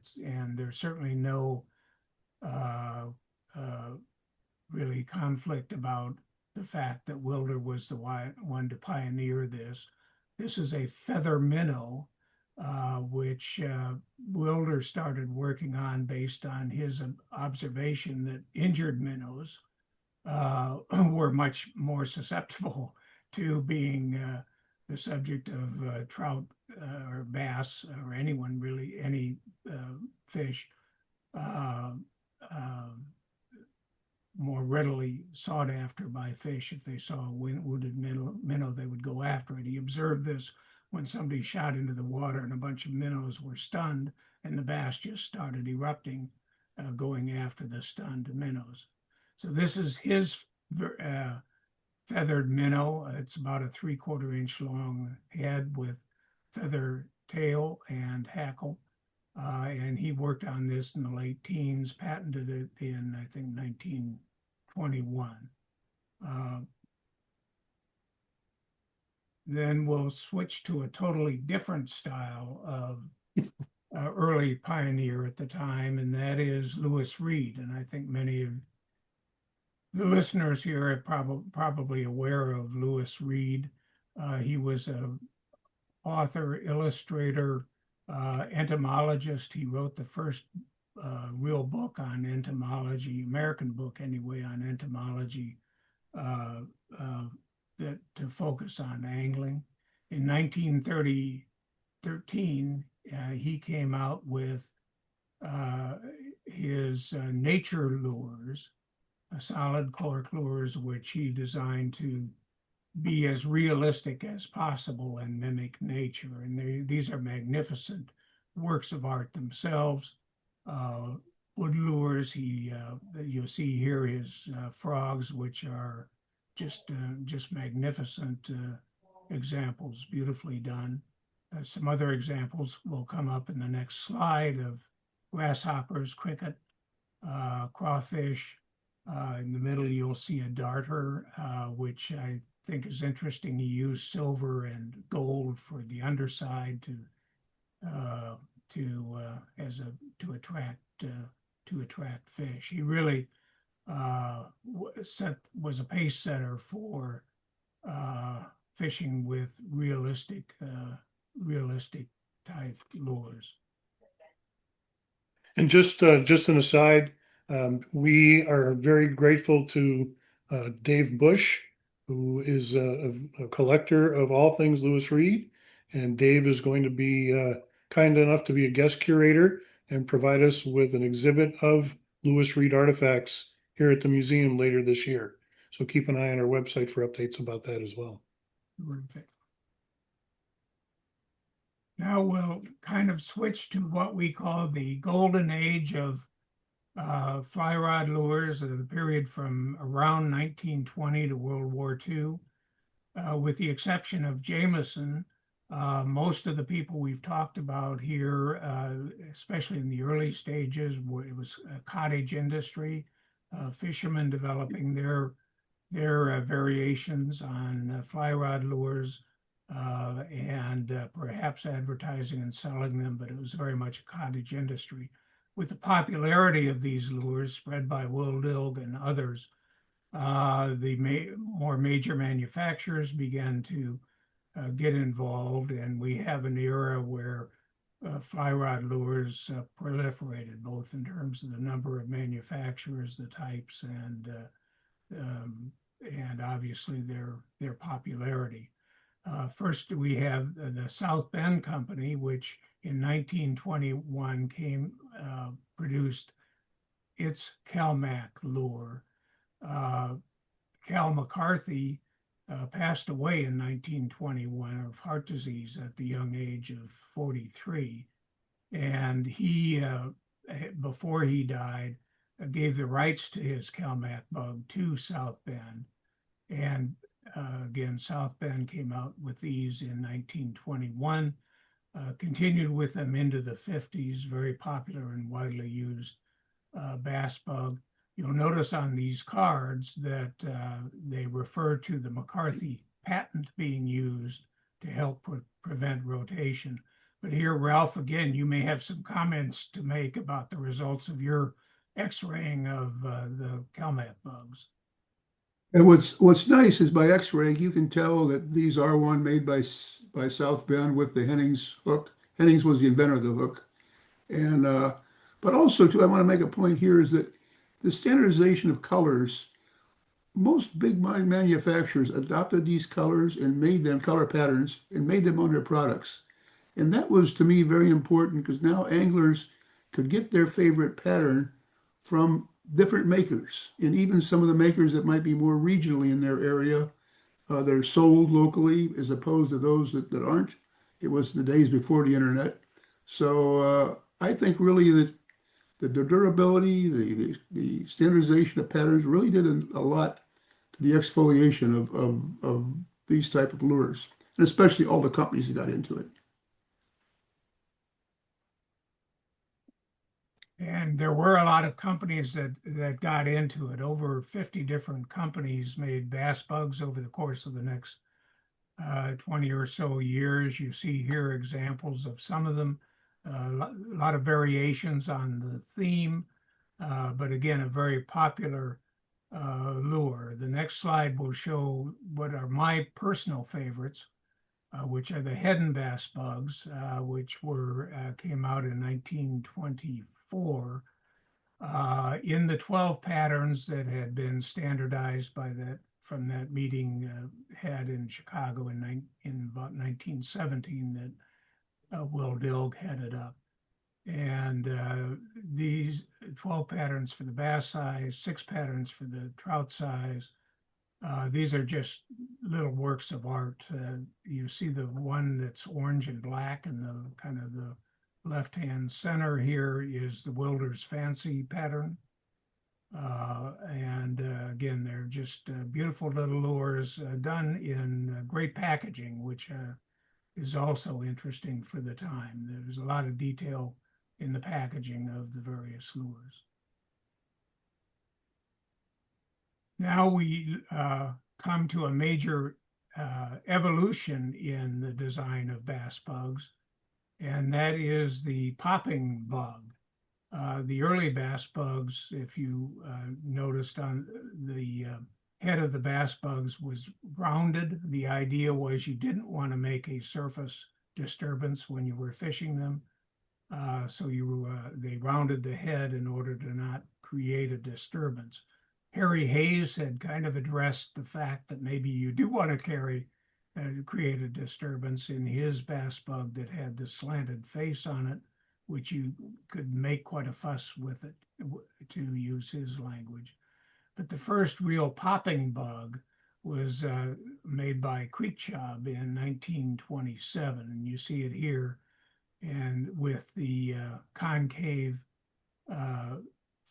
there's certainly no really conflict about the fact that Wilder was the one to pioneer this. This is a feather minnow, which Wilder started working on based on his observation that injured minnows were much more susceptible to being the subject of trout or bass or anyone really, any fish, more readily sought after by fish. If they saw a wounded minnow, they would go after it. He observed this when somebody shot into the water and a bunch of minnows were stunned, and the bass just started erupting, going after the stunned minnows. So this is his feathered minnow. It's about a 3/4 inch long head with feather tail and hackle. And he worked on this in the late teens, patented it in, I think, 1921. Then we'll switch to a totally different style of early pioneer at the time, and that is Lewis Reed. And I think many of the listeners here are probably aware of Lewis Reed. He was an author, illustrator, entomologist. He wrote the first real book on entomology, American book anyway, on entomology, that to focus on angling. In 1913, he came out with his nature lures, solid cork lures, which he designed to be as realistic as possible and mimic nature. And these are magnificent works of art themselves. Wood lures, you'll see here his frogs, which are just magnificent examples, beautifully done. Some other examples will come up in the next slide of grasshoppers, cricket, crawfish. In the middle, you'll see a darter, which I think is interesting. He used silver and gold for the underside to attract fish. He really was a pace setter for fishing with realistic type lures. And just an aside, we are very grateful to Dave Bush, who is a collector of all things Lewis Reed. And Dave is going to be kind enough to be a guest curator and provide us with an exhibit of Lewis Reed artifacts here at the museum later this year. So keep an eye on our website for updates about that as well. Now we'll kind of switch to what we call the golden age of fly rod lures, the period from around 1920 to World War II. With the exception of Jameson, most of the people we've talked about here, especially in the early stages, it was a cottage industry, fishermen developing their variations on fly rod lures. and perhaps advertising and selling them, but it was very much a cottage industry. With the popularity of these lures spread by Will Dilg and others, the more major manufacturers began to get involved, and we have an era where fly rod lures proliferated, both in terms of the number of manufacturers, the types, and obviously their popularity. First, we have the South Bend Company, which in 1921 produced its Calmac lure. Cal McCarthy passed away in 1921 of heart disease at the young age of 43. And he, before he died, gave the rights to his Calmac bug to South Bend. And again, South Bend came out with these in 1921, continued with them into the 50s, very popular and widely used bass bug. You'll notice on these cards that they refer to the McCarthy patent being used to help prevent rotation. But here, Ralph, again, you may have some comments to make about the results of your X-raying of the Calmac bugs. And what's nice is by X-ray, you can tell that these are one made by South Bend with the Hennings hook. Hennings was the inventor of the hook. And but also too, I want to make a point here is that the standardization of colors, most big manufacturers adopted these colors and made them color patterns and made them on their products. And that was to me very important because now anglers could get their favorite pattern from different makers, and even some of the makers that might be more regionally in their area, they're sold locally as opposed to those that aren't. It was the days before the internet. So I think really that the durability, the standardization of patterns really did a lot to the exfoliation of these type of lures, and especially all the companies that got into it. And there were a lot of companies that got into it. Over 50 different companies made bass bugs over the course of the next 20 or so years. You see here examples of some of them, a lot of variations on the theme, but again, a very popular lure. The next slide will show what are my personal favorites, which are the head and bass bugs, which came out in 1924. In the 12 patterns that had been standardized from that meeting had in Chicago in about 1917 that Will Dilg headed up. And these 12 patterns for the bass size, 6 patterns for the trout size. These are just little works of art. You see the one that's orange and black, and the kind of the left-hand center here is the Wilder's Fancy pattern. Again, they're just beautiful little lures done in great packaging, which is also interesting for the time. There's a lot of detail in the packaging of the various lures. Now we come to a major evolution in the design of bass bugs, and that is the popping bug. The early bass bugs, if you noticed on the head of the bass bugs was rounded. The idea was you didn't want to make a surface disturbance when you were fishing them. So they rounded the head in order to not create a disturbance. Harry Hayes had kind of addressed the fact that maybe you do want to create a disturbance in his bass bug that had the slanted face on it, which you could make quite a fuss with it, to use his language. But the first real popping bug was made by Creek Chub in 1927, and you see it here, and with the concave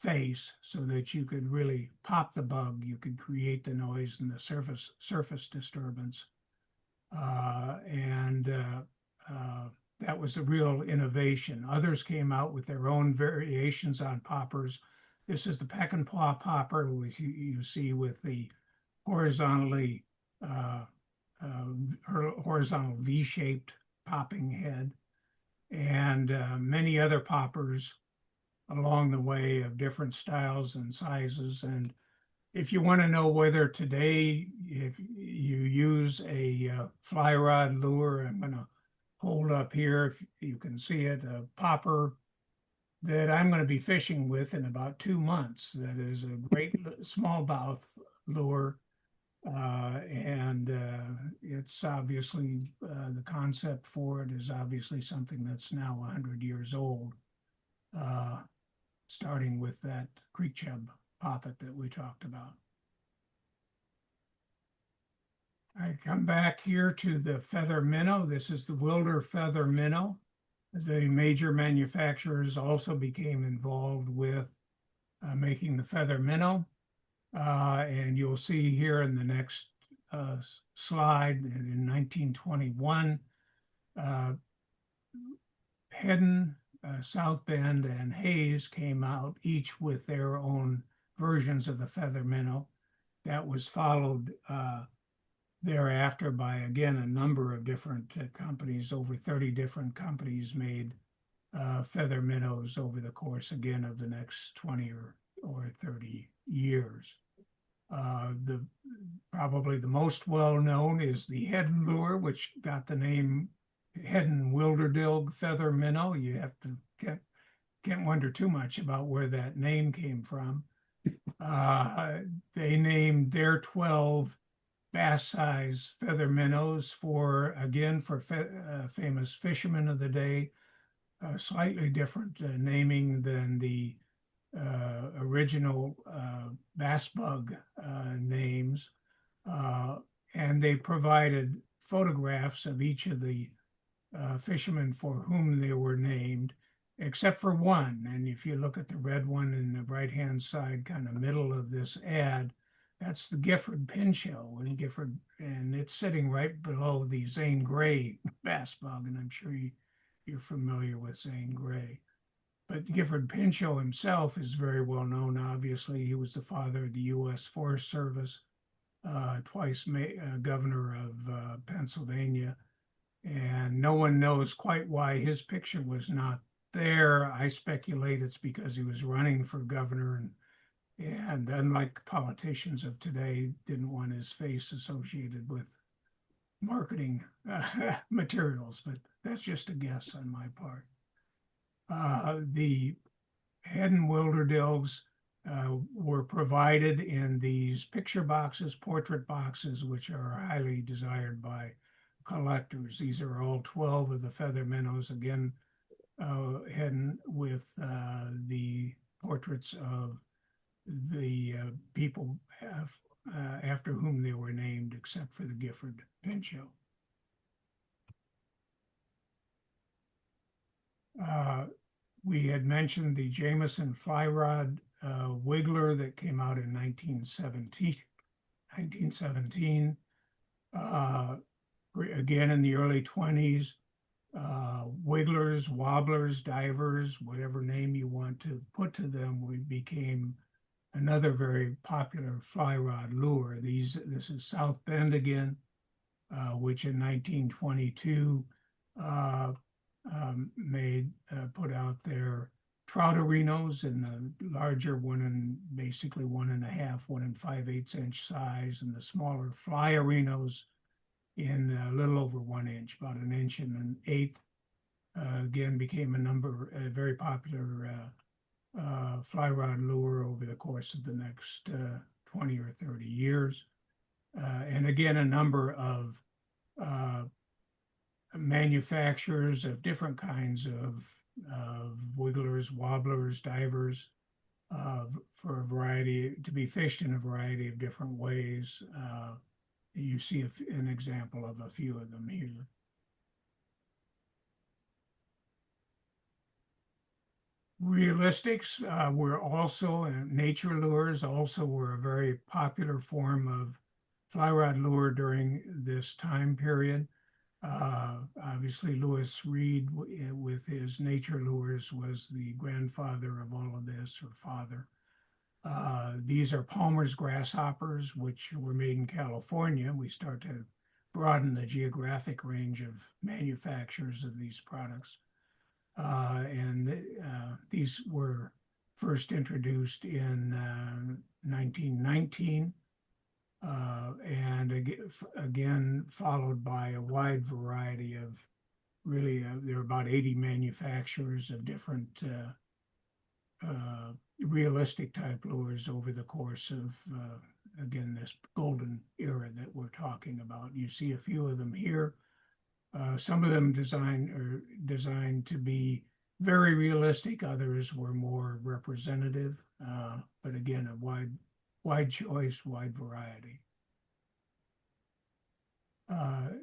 face, so that you could really pop the bug, you could create the noise and the surface disturbance. That was a real innovation. Others came out with their own variations on poppers. This is the peck and paw popper, which you see with the horizontally horizontal V-shaped popping head, and many other poppers along the way of different styles and sizes. And if you want to know whether today, if you use a fly rod lure, I'm going to hold up here, if you can see it, a popper that I'm going to be fishing with in about 2 months. That is a great smallmouth lure. And it's obviously, the concept for it is obviously something that's now 100 years old, starting with that creek chub poppet that we talked about. I come back here to the feather minnow. This is the Wilder feather minnow. The major manufacturers also became involved with making the feather minnow. And you'll see here in the next slide, in 1921, Hedden, South Bend, and Hayes came out, each with their own versions of the feather minnow. That was followed thereafter by, again, a number of different companies. Over 30 different companies made feather minnows over the course, again, of the next 20 or 30 years. Probably the most well-known is the Hedden lure, which got the name Hedden Wilderdilg feather minnow. You have to can't wonder too much about where that name came from. They named their 12 bass-size feather minnows for famous fishermen of the day, slightly different naming than the original bass bug names. And they provided photographs of each of the fishermen for whom they were named, except for one. And if you look at the red one in the right-hand side, kind of middle of this ad, that's the Gifford pincho, and it's sitting right below the Zane Grey bass bug, and I'm sure you're familiar with Zane Grey. But Gifford Pinchot himself is very well known. Obviously, he was the father of the U.S. Forest Service, twice governor of Pennsylvania, and no one knows quite why his picture was not there. I speculate it's because he was running for governor, and unlike politicians of today, didn't want his face associated with marketing materials, but that's just a guess on my part. The Hedden Wilderdilgs were provided in these picture boxes, portrait boxes, which are highly desired by collectors. These are all 12 of the feather minnows, again, Hedden, with the portraits of the people after whom they were named, except for the Gifford Pinchot. We had mentioned the Jameson fly rod wiggler that came out in 1917. Again, in the early 20s, wigglers, wobblers, divers, whatever name you want to put to them, we became another very popular fly rod lure. This is South Bend again, which in 1922 put out their trout-arinos in the larger basically 1.5, 1 5/8 inch size, and the smaller fly-arinos in a little over 1 inch, about 1 1/8 inches. Again, became a very popular fly rod lure over the course of the next 20 or 30 years. And again, a number of manufacturers of different kinds of wigglers, wobblers, divers, for a variety, to be fished in a variety of different ways. You see an example of a few of them here. Realistics were also, nature lures also were a very popular form of fly rod lure during this time period. Obviously, Lewis Reed with his nature lures was the grandfather of all of this, or father. These are Palmer's grasshoppers, which were made in California. We start to broaden the geographic range of manufacturers of these products. These were first introduced in 1919, and again followed by a wide variety of there are about 80 manufacturers of different realistic type lures over the course of again this golden era that we're talking about. You see a few of them here. Some of them designed to be very realistic. Others were more representative, but again, a wide choice, wide variety.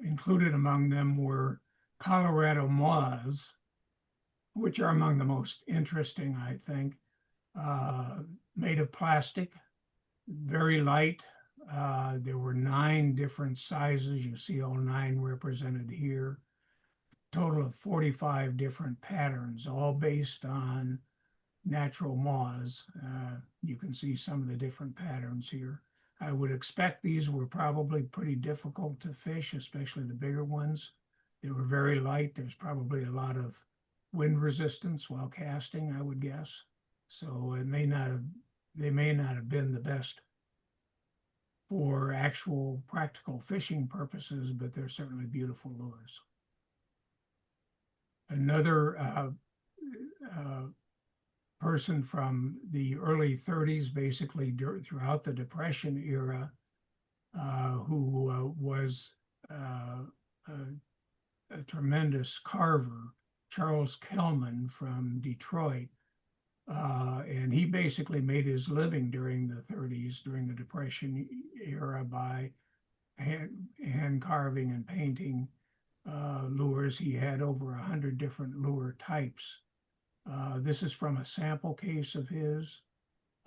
Included among them were Colorado moths, which are among the most interesting, I think. Made of plastic, very light. There were 9 different sizes. You see all 9 represented here. Total of 45 different patterns, all based on natural moths. You can see some of the different patterns here. I would expect these were probably pretty difficult to fish, especially the bigger ones. They were very light. There's probably a lot of wind resistance while casting, I would guess. So they may not have been the best for actual practical fishing purposes, but they're certainly beautiful lures. Another person from the early 30s, basically throughout the Depression era, who was a tremendous carver, Charles Kellman from Detroit. And he basically made his living during the 30s, during the Depression era, by hand carving and painting lures. He had over 100 different lure types. This is from a sample case of his.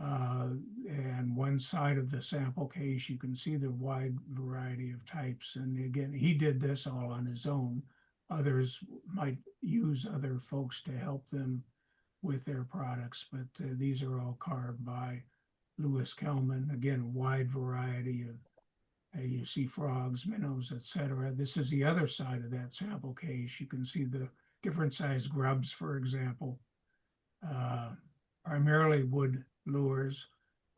And one side of the sample case, you can see the wide variety of types. And again, he did this all on his own. Others might use other folks to help them with their products, but these are all carved by Louis Kellman. Again, wide variety of, you see frogs, minnows, etc. This is the other side of that sample case. You can see the different size grubs, for example, primarily wood lures.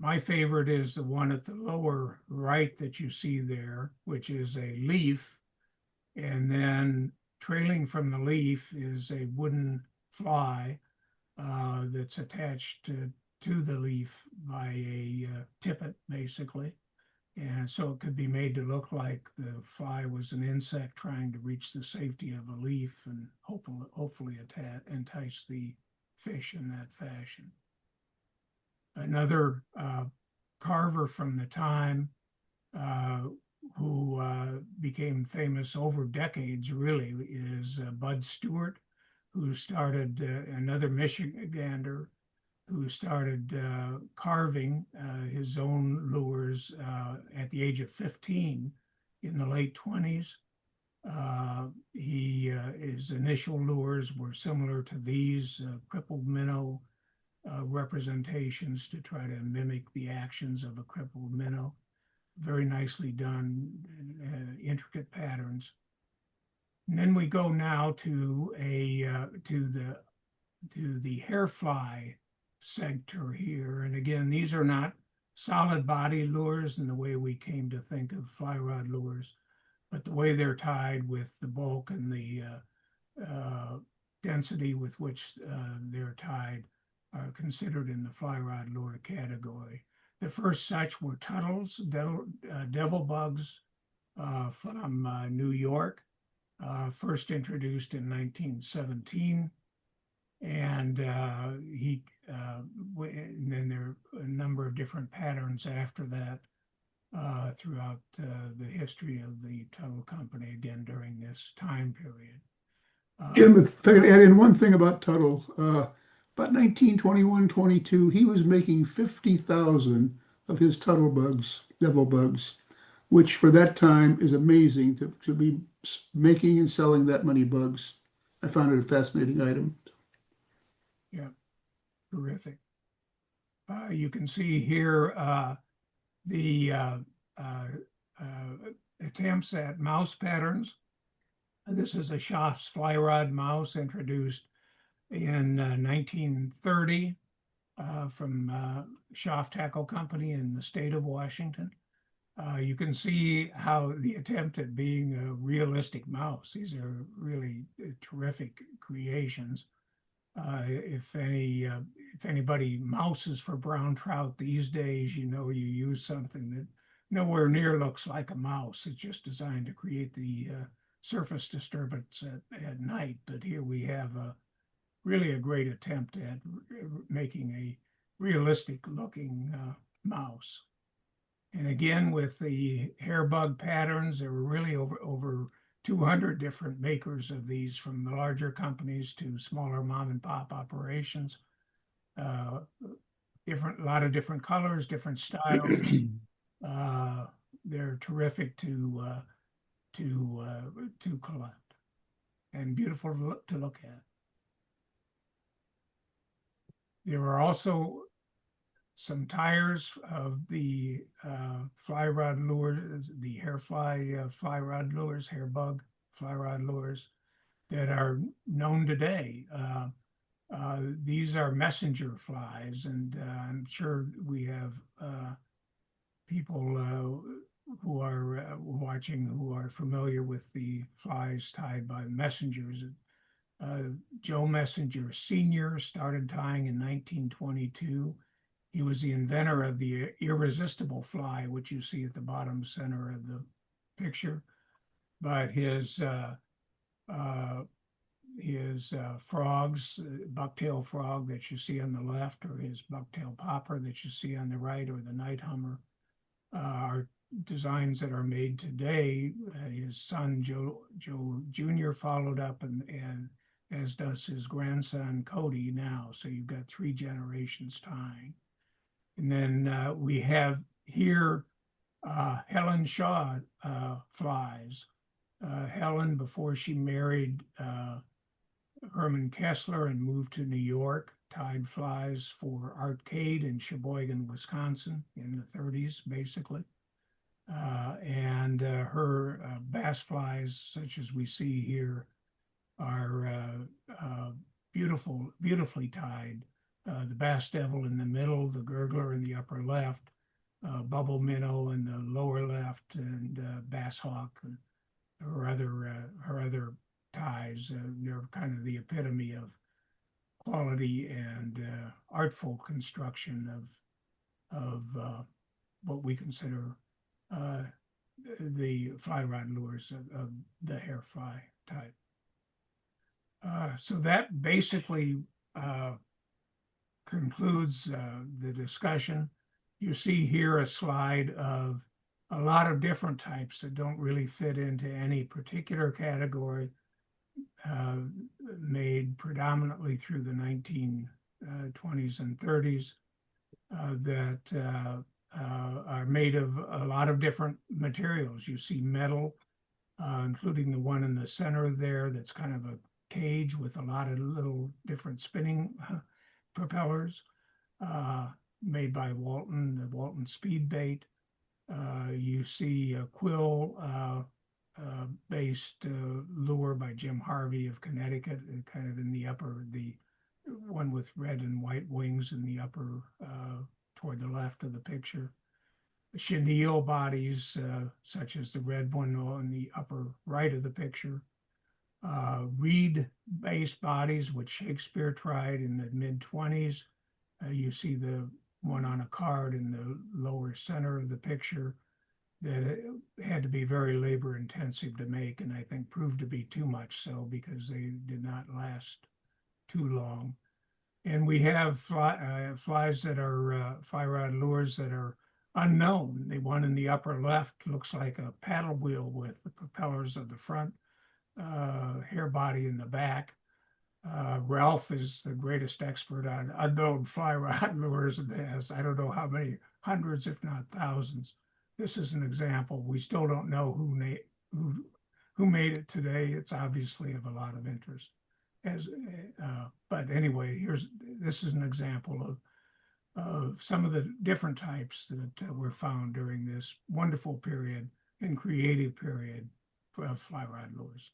My favorite is the one at the lower right that you see there, which is a leaf, and then trailing from the leaf is a wooden fly that's attached to the leaf by a tippet, basically. And so it could be made to look like the fly was an insect trying to reach the safety of a leaf and hopefully entice the fish in that fashion. Another carver from the time who became famous over decades, really, is Bud Stewart, who started, another Michigander, who started carving his own lures at the age of 15 in the late 20s. His initial lures were similar to these crippled minnow representations to try to mimic the actions of a crippled minnow. Very nicely done, intricate patterns. And then we go now to the hair fly sector here. And again, these are not solid body lures in the way we came to think of fly rod lures, but the way they're tied with the bulk and the density with which they're tied are considered in the fly rod lure category. The first such were Tuttle's devil bugs from New York, first introduced in 1917. And then there are a number of different patterns after that throughout the history of the Tuttle Company, again, during this time period. Jim, if I could add in one thing about Tuttle, about 1921-22, he was making 50,000 of his Tuttle bugs, devil bugs, which for that time is amazing to be making and selling that many bugs. I found it a fascinating item. Yeah, terrific. You can see here the attempts at mouse patterns. This is a Schaaf's fly rod mouse introduced in 1930 from Schaaf Tackle Company in the state of Washington. You can see how the attempt at being a realistic mouse, these are really terrific creations. If anybody mouses for brown trout these days, you know you use something that nowhere near looks like a mouse. It's just designed to create the surface disturbance at night. But here we have really a great attempt at making a realistic looking mouse. And again, with the hair bug patterns, there were really over 200 different makers of these, from the larger companies to smaller mom and pop operations. A lot of different colors, different styles. They're terrific to collect and beautiful to look at. There are also some tires of the fly rod lures, the hair fly fly rod lures, hair bug fly rod lures that are known today. These are messenger flies, and I'm sure we have people who are watching who are familiar with the flies tied by messengers. Joe Messenger Sr. started tying in 1922. He was the inventor of the irresistible fly, which you see at the bottom center of the picture. But his frogs, bucktail frog that you see on the left, or his bucktail popper that you see on the right, or the night hummer, are designs that are made today. His son Joe Jr. followed up, and as does his grandson Cody now. So you've got 3 generations tying. And then we have here Helen Shaw flies. Helen, before she married Herman Kessler and moved to New York, tied flies for Arcade in Sheboygan, Wisconsin in the 30s, basically. And her bass flies, such as we see here, are beautifully tied. The bass devil in the middle, the gurgler in the upper left, bubble minnow in the lower left, and bass hawk, her other ties. They're kind of the epitome of quality and artful construction of what we consider the fly rod lures of the hair fly type. So that basically concludes the discussion. You see here a slide of a lot of different types that don't really fit into any particular category, made predominantly through the 1920s and 30s, that are made of a lot of different materials. You see metal, including the one in the center there that's kind of a cage with a lot of little different spinning propellers, made by Walton, the Walton speed bait. You see a quill based lure by Jim Harvey of Connecticut, kind of in the upper, the one with red and white wings in the upper toward the left of the picture. Chenille bodies, such as the red one on the upper right of the picture. Reed-based bodies, which Shakespeare tried in the mid-20s. You see the one on a card in the lower center of the picture that had to be very labor intensive to make, and I think proved to be too much so because they did not last too long. And we have flies that are fly rod lures that are unknown. The one in the upper left looks like a paddle wheel with the propellers of the front, hair body in the back. Ralph is the greatest expert on unknown fly rod lures and has, I don't know how many hundreds, if not thousands. This is an example. We still don't know who made it today. It's obviously of a lot of interest. But anyway, this is an example of some of the different types that were found during this wonderful period and creative period of fly rod lures.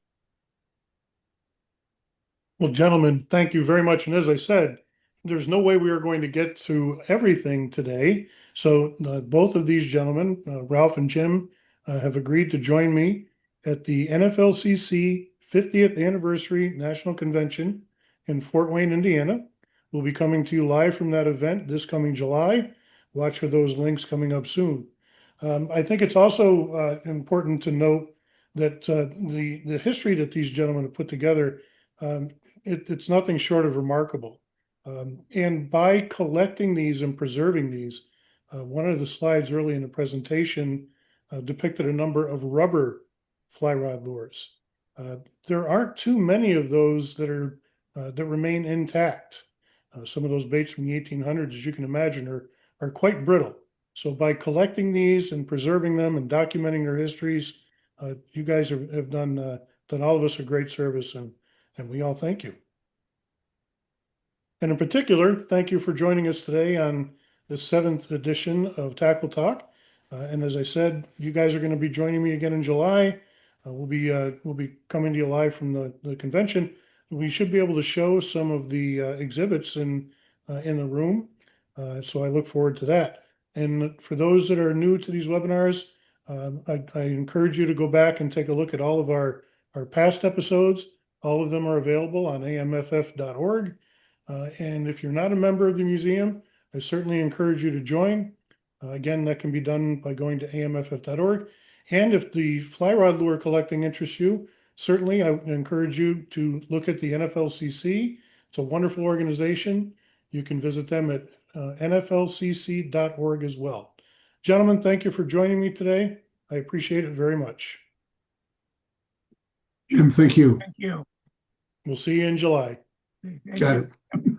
Well, gentlemen, thank you very much. And as I said, there's no way we are going to get to everything today. So both of these gentlemen, Ralph and Jim, have agreed to join me at the NFLCC 50th Anniversary National Convention in Fort Wayne, Indiana. We'll be coming to you live from that event this coming July. Watch for those links coming up soon. I think it's also important to note that the history that these gentlemen have put together, it's nothing short of remarkable. And by collecting these and preserving these, one of the slides early in the presentation depicted a number of rubber fly rod lures. There aren't too many of those that remain intact. Some of those baits from the 1800s, as you can imagine, are quite brittle. So by collecting these and preserving them and documenting their histories, you guys have done all of us a great service, and we all thank you. And in particular, thank you for joining us today on the 7th edition of Tackle Talk. And as I said, you guys are going to be joining me again in July. We'll be coming to you live from the convention. We should be able to show some of the exhibits in the room. So I look forward to that. And for those that are new to these webinars, I encourage you to go back and take a look at all of our past episodes. All of them are available on amff.org. And if you're not a member of the museum, I certainly encourage you to join. Again, that can be done by going to amff.org. And if the fly rod lure collecting interests you, certainly I encourage you to look at the NFLCC. It's a wonderful organization. You can visit them at nflcc.org as well. Gentlemen, thank you for joining me today. I appreciate it very much. Jim, thank you. Thank you. We'll see you in July. Thank Got you. it.